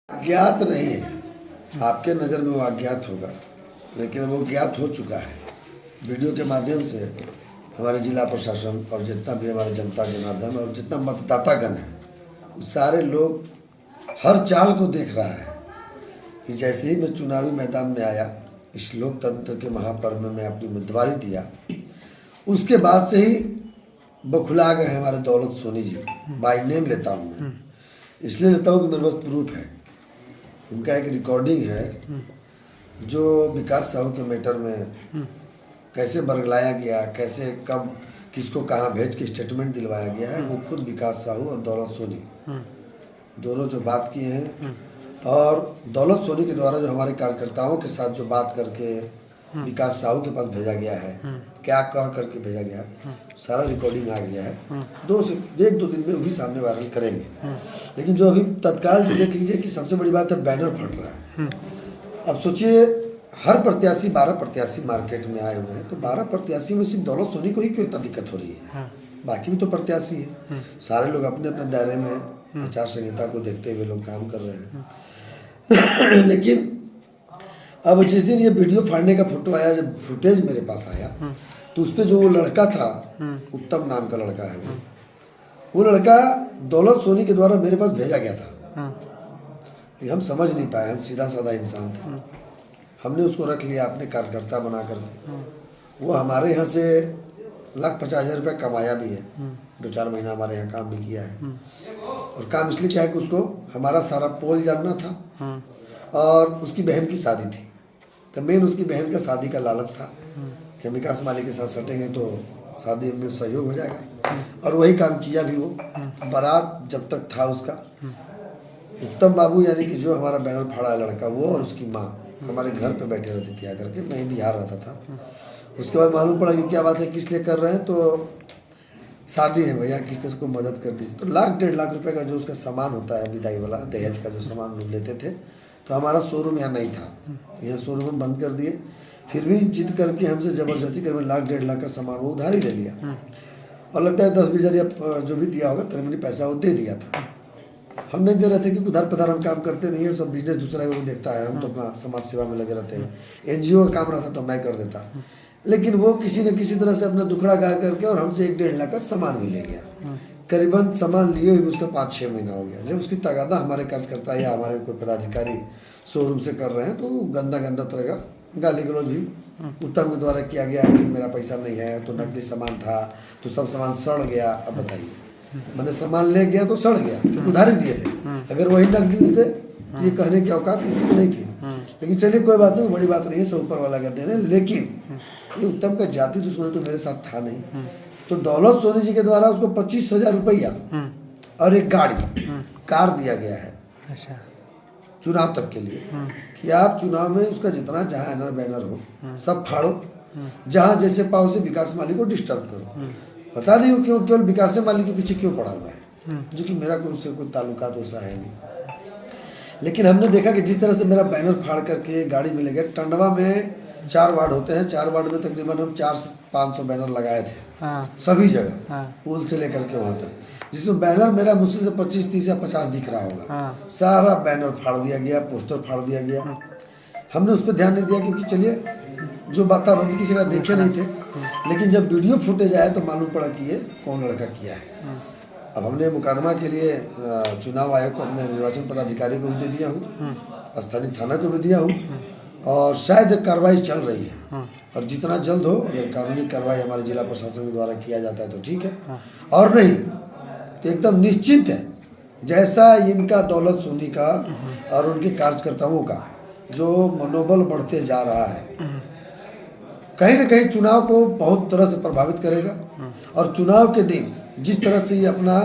अज्ञात नहीं है, आपके नज़र में वो अज्ञात होगा, लेकिन वो ज्ञात हो चुका है। वीडियो के माध्यम से हमारे जिला प्रशासन और जितना भी हमारे जनता जनार्दन और जितना मतदातागण है, सारे लोग हर चाल को देख रहा है कि जैसे ही मैं चुनावी मैदान में आया, इस लोकतंत्र के महापर्व में मैं अपनी उम्मीदवारी दिया, उसके बाद से ही बखुला गए हमारे दौलत सोनी जी। बाय नेम लेता हूँ मैं, इसलिए लेता हूँ कि मेरे पास प्रूफ है। उनका एक रिकॉर्डिंग है जो विकास साहू के मैटर में कैसे बरगलाया गया, कैसे कब किसको कहाँ भेज के स्टेटमेंट दिलवाया गया है, वो खुद विकास साहू और दौलत सोनी दोनों जो बात किए हैं, और दौलत सोनी के द्वारा जो हमारे कार्यकर्ताओं के साथ जो बात करके विकास साहू के पास भेजा गया है, क्या कह करके भेजा गया है, सारा रिकॉर्डिंग आ गया है। 1-2 दिन में वो भी सामने वायरल करेंगे। लेकिन जो अभी तत्काल जो देख लीजिए कि सबसे बड़ी बात है, बैनर फट रहा है। अब सोचिए, हर प्रत्याशी 12 प्रत्याशी मार्केट में आए हुए हैं, तो 12 प्रत्याशी में सिर्फ दौलत सोनी को ही क्यों इतना दिक्कत हो रही है? बाकी भी तो प्रत्याशी है, सारे लोग अपने अपने दायरे में आचार संहिता को देखते हुए लोग काम कर रहे हैं। लेकिन अब जिस दिन ये वीडियो फाड़ने का फोटो आया, जब फुटेज मेरे पास आया, तो उस पर जो वो लड़का था, उत्तम नाम का लड़का है, वो लड़का दौलत सोनी के द्वारा मेरे पास भेजा गया था। लेकिन हम समझ नहीं पाए, हम सीधा साधा इंसान थे, हमने उसको रख लिया अपने कार्यकर्ता बना करके। वो हमारे यहाँ से 1,50,000 रुपये कमाया भी है, 2-4 महीना हमारे यहाँ काम भी किया है। और काम इसलिए किया है कि उसको हमारा सारा पोल जानना था, और उसकी बहन की शादी थी, तो मेन उसकी बहन का शादी का लालच था कि हम विकास माली के साथ सटेंगे तो शादी में सहयोग हो जाएगा, और वही काम किया भी। वो बारात जब तक था उसका, उत्तम बाबू यानी कि जो हमारा बैनर फाड़ा लड़का, वो और उसकी माँ हमारे घर पे बैठे रहती थी आकर के, मैं ही बिहार रहता था। उसके बाद मालूम पड़ा कि क्या बात है, किस लिए कर रहे हैं, तो शादी है भैया, किसने उसको मदद कर दी। तो 1,00,000-1,50,000 रुपये का जो उसका सामान होता है विदाई वाला, दहेज का जो सामान लोग लेते थे, तो हमारा शोरूम यहाँ नहीं था, यहाँ शोरूम हम बंद कर दिए। फिर भी जिद करके हमसे ज़बरदस्ती कर 1,00,000-1,50,000 का सामान वो उधार ही ले लिया, और लगता है 10-20 हज़ार जो भी दिया होगा तरीमनी पैसा वो दे दिया था। हम नहीं दे रहे थे क्योंकि उधार पधार हम काम करते नहीं है, सब बिजनेस दूसरा वो देखता है, हम तो अपना समाज सेवा में लगे रहते हैं। NGO का काम रहता तो मैं कर देता, लेकिन वो किसी न किसी तरह से अपना दुखड़ा गा करके और हमसे 1-1.5 लाख का सामान भी ले गया। करीबन सामान लिए हुए उसका 5-6 महीना हो गया। जब उसकी तगादा हमारे कार्यकर्ता या हमारे कोई पदाधिकारी शोरूम से कर रहे हैं, तो गंदा गंदा तरह का गाली गलौज भी उत्तम के द्वारा किया गया कि मेरा पैसा नहीं है, तो नकली सामान था, तो सब सामान सड़ गया। अब बताइए, मैंने सामान ले गया तो सड़ गया, क्योंकि उधार ही दिए थे। अगर वही नकदी देते तो ये कहने की औकात किसी को नहीं थी। लेकिन चलिए कोई बात नहीं, बड़ी बात नहीं है, सब ऊपर वाला का देने। लेकिन ये उत्तम का जाति दुश्मन तो मेरे साथ था नहीं। तो दौलत सोनी जी के द्वारा उसको 25,000 रुपया और एक गाड़ी कार दिया गया है चुनाव तक के लिए, कि आप चुनाव में उसका जितना जहाँ एनर बैनर हो सब फाड़ो, जहाँ जैसे पाओ से विकास माली को डिस्टर्ब करो। पता नहीं क्यों केवल विकास माली के पीछे क्यों पड़ा हुआ है, जो कि मेरा कोई उससे कोई ताल्लुकात वैसा है नहीं। लेकिन हमने देखा कि जिस तरह से मेरा बैनर फाड़ करके गाड़ी में ले गया। टंडवा में 4 वार्ड होते हैं, 4 वार्ड में तकरीबन हम 400-500 बैनर लगाए थे, सभी जगह, पुल से लेकर के वहाँ तक, जिसमें बैनर मेरा मुश्किल से 25, 30 या 50 दिख रहा होगा। सारा बैनर फाड़ दिया गया, पोस्टर फाड़ दिया गया। हमने उस पर ध्यान नहीं दिया, क्योंकि चलिए जो वातावरण किसी का देखे नहीं थे। लेकिन जब वीडियो फुटेज आया तो मालूम पड़ा कि ये कौन लड़का किया है। अब हमने मुकदमा के लिए चुनाव आयोग को, अपने निर्वाचन पदाधिकारी को भी दे दिया हूँ, स्थानीय थाना को भी दिया हूँ, और शायद कार्रवाई चल रही है। और जितना जल्द हो, अगर कानूनी कार्रवाई हमारे जिला प्रशासन के द्वारा किया जाता है तो ठीक है, और नहीं तो एकदम निश्चित है, जैसा इनका दौलत सोनी का और उनके कार्यकर्ताओं का जो मनोबल बढ़ते जा रहा है, कहीं ना कहीं चुनाव को बहुत तरह से प्रभावित करेगा। और चुनाव के दिन जिस तरह से ये अपना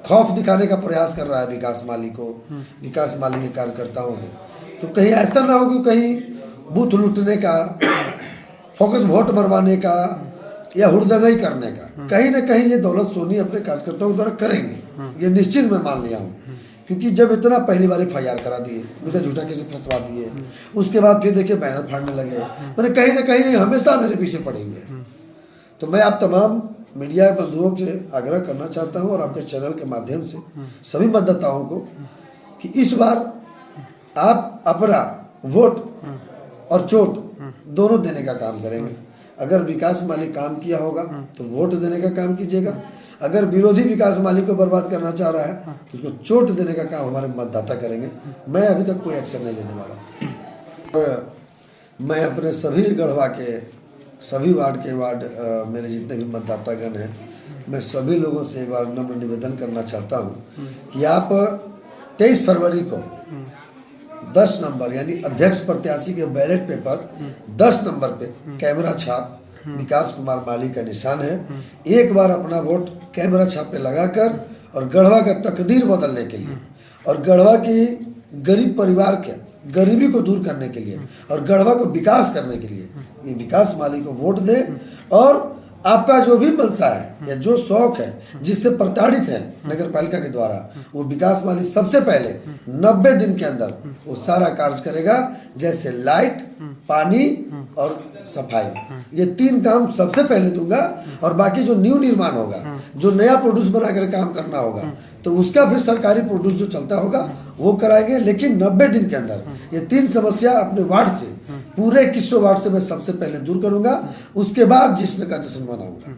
खौफ दिखाने का प्रयास कर रहा है विकास माली को, विकास माली के कार्यकर्ताओं को, तो कहीं ऐसा ना हो कि कहीं बूथ लूटने का, फोकस वोट मरवाने का या हुड़दंगई करने का, कहीं ना कहीं ये दौलत सोनी अपने कार्यकर्ताओं द्वारा करेंगे, ये निश्चित मैं मान लिया हूँ। क्योंकि जब इतना पहली बार FIR करा दिए, मुझे झूठा केस फंसवा दिए, उसके बाद फिर देखिए बैनर फाड़ने लगे, मैंने कहीं ना कहीं हमेशा मेरे पीछे पड़े हुए हैं। तो मैं आप तमाम मीडिया बंधुओं से आग्रह करना चाहता हूं, और आपके चैनल के माध्यम से सभी मतदाताओं को, कि इस बार आप अपना वोट और चोट दोनों देने का काम करेंगे। अगर विकास माली काम किया होगा तो वोट देने का काम कीजिएगा, अगर विरोधी विकास माली को बर्बाद करना चाह रहा है तो उसको चोट देने का काम हमारे मतदाता करेंगे। मैं अभी तक कोई एक्शन नहीं लेने वाला। और मैं अपने सभी गढ़वा के सभी वार्ड मेरे जितने भी मतदातागण हैं, मैं सभी लोगों से एक बार नम्र निवेदन करना चाहता हूं कि आप 23 फरवरी को 10 नंबर यानी अध्यक्ष प्रत्याशी के बैलेट पेपर 10 नंबर पे कैमरा छाप विकास कुमार माली का निशान है। एक बार अपना वोट कैमरा छाप पे लगाकर और गढ़वा का तकदीर बदलने के लिए और गढ़वा की गरीब परिवार के गरीबी को दूर करने के लिए और गढ़वा को विकास करने के लिए ये विकास माली को वोट दे। और आपका जो भी मंशा है या जो शौक है जिससे प्रताड़ित है नगर पालिका के द्वारा, वो विकास माली सबसे पहले 90 दिन के अंदर वो सारा कार्य करेगा, जैसे लाइट, पानी और सफाई। ये 3 काम सबसे पहले दूंगा और बाकी जो न्यू निर्माण होगा, जो नया प्रोड्यूस बनाकर काम करना होगा तो उसका फिर सरकारी प्रोड्यूस जो चलता होगा वो कराएंगे। लेकिन 90 दिन के अंदर ये 3 समस्या अपने वार्ड से, पूरे 2100 वार्ड से मैं सबसे पहले दूर करूंगा, उसके बाद जिसने का जश्न मनाऊंगा।